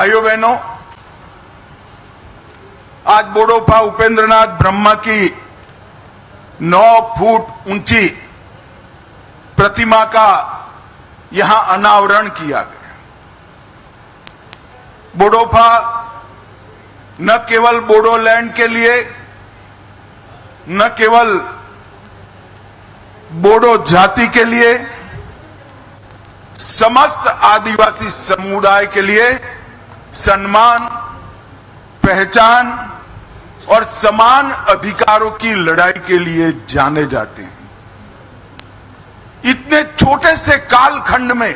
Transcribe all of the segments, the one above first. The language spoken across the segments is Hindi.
भाइयों बहनों, आज बोडोफा उपेंद्रनाथ ब्रह्मा की 9 फुट ऊंची प्रतिमा का यहां अनावरण किया गया। बोडोफा न केवल बोडोलैंड के लिए, न केवल बोडो जाति के लिए, समस्त आदिवासी समुदाय के लिए सम्मान, पहचान और समान अधिकारों की लड़ाई के लिए जाने जाते हैं। इतने छोटे से कालखंड में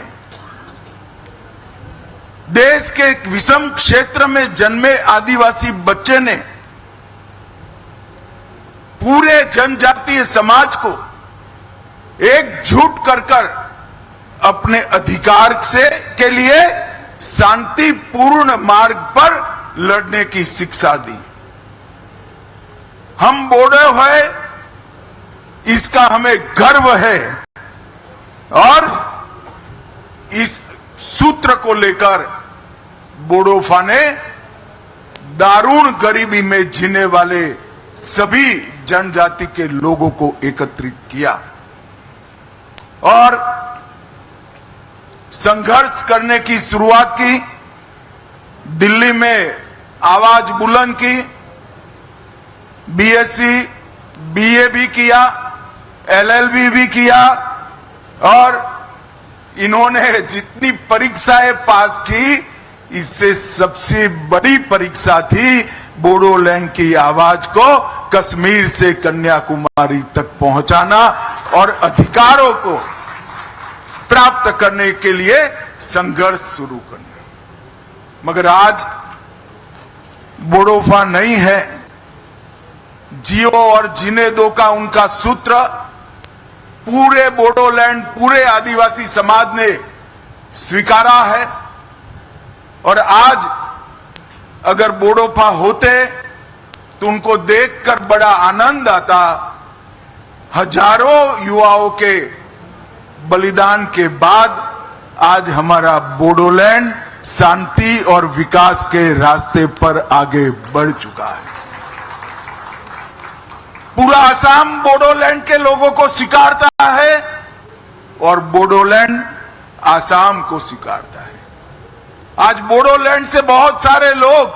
देश के एक विषम क्षेत्र में जन्मे आदिवासी बच्चे ने पूरे जनजातीय समाज को एकजुट कर अपने अधिकार के लिए शांतिपूर्ण मार्ग पर लड़ने की शिक्षा दी। हम बोडो है, इसका हमें गर्व है और इस सूत्र को लेकर बोडोफा ने दारुण गरीबी में जीने वाले सभी जनजाति के लोगों को एकत्रित किया और संघर्ष करने की शुरुआत की। दिल्ली में आवाज बुलंद की, बीएससी, बीए भी किया, एलएलबी भी किया और इन्होंने जितनी परीक्षाएं पास की, इससे सबसे बड़ी परीक्षा थी बोडोलैंड की आवाज को कश्मीर से कन्याकुमारी तक पहुंचाना और अधिकारों को प्राप्त करने के लिए संघर्ष शुरू करना। मगर आज बोडोफा नहीं है, जियो और जीने दो का उनका सूत्र पूरे बोडोलैंड, पूरे आदिवासी समाज ने स्वीकारा है। और आज अगर बोडोफा होते तो उनको देखकर बड़ा आनंद आता। हजारों युवाओं के बलिदान के बाद आज हमारा बोडोलैंड शांति और विकास के रास्ते पर आगे बढ़ चुका है। पूरा असम बोडोलैंड के लोगों को स्वीकारता है और बोडोलैंड असम को स्वीकारता है। आज बोडोलैंड से बहुत सारे लोग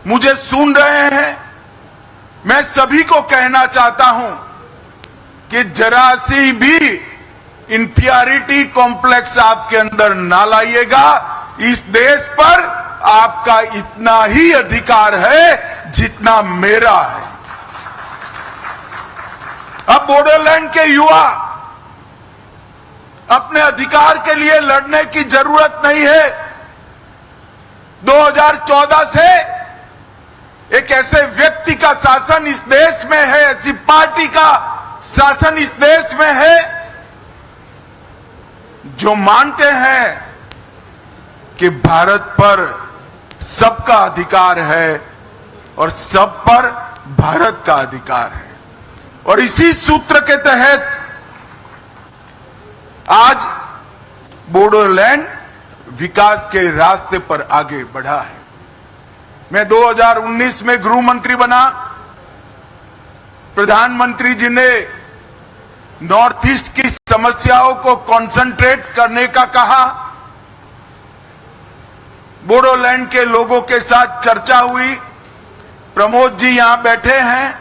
मुझे सुन रहे हैं। मैं सभी को कहना चाहता हूं कि जरा सी भी इंफीरियरिटी कॉम्प्लेक्स आपके अंदर ना लाइएगा। इस देश पर आपका इतना ही अधिकार है जितना मेरा है। अब बोडोलैंड के युवा अपने अधिकार के लिए लड़ने की जरूरत नहीं है। 2014 से एक ऐसे व्यक्ति का शासन इस देश में है, ऐसी पार्टी का शासन इस देश में है जो मानते हैं कि भारत पर सबका अधिकार है और सब पर भारत का अधिकार है। और इसी सूत्र के तहत आज बोडोलैंड विकास के रास्ते पर आगे बढ़ा है। मैं 2019 में गृह मंत्री बना। प्रधानमंत्री जी ने नॉर्थ ईस्ट की समस्याओं को कंसंट्रेट करने का कहा। बोडोलैंड के लोगों के साथ चर्चा हुई। प्रमोद जी यहां बैठे हैं।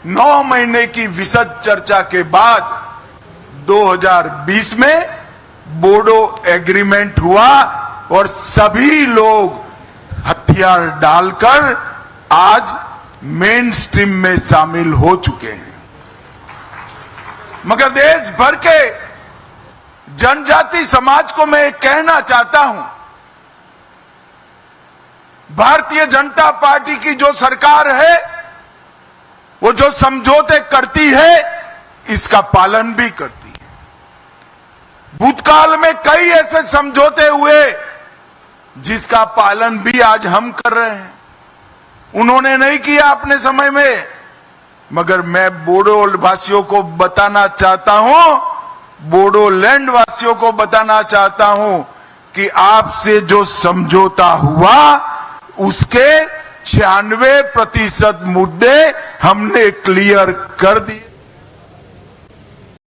9 महीने की विशद चर्चा के बाद 2020 में बोडो एग्रीमेंट हुआ और सभी लोग हथियार डालकर आज मेन स्ट्रीम में शामिल हो चुके हैं। मगर देश भर के जनजाति समाज को मैं कहना चाहता हूं, भारतीय जनता पार्टी की जो सरकार है वो जो समझौते करती है इसका पालन भी करती है। भूतकाल में कई ऐसे समझौते हुए जिसका पालन भी आज हम कर रहे हैं। उन्होंने नहीं किया अपने समय में, मगर मैं बोडो वासियों को बताना चाहता हूं, बोडोलैंड वासियों को बताना चाहता हूं कि आपसे जो समझौता हुआ उसके 96% मुद्दे हमने क्लियर कर दिए।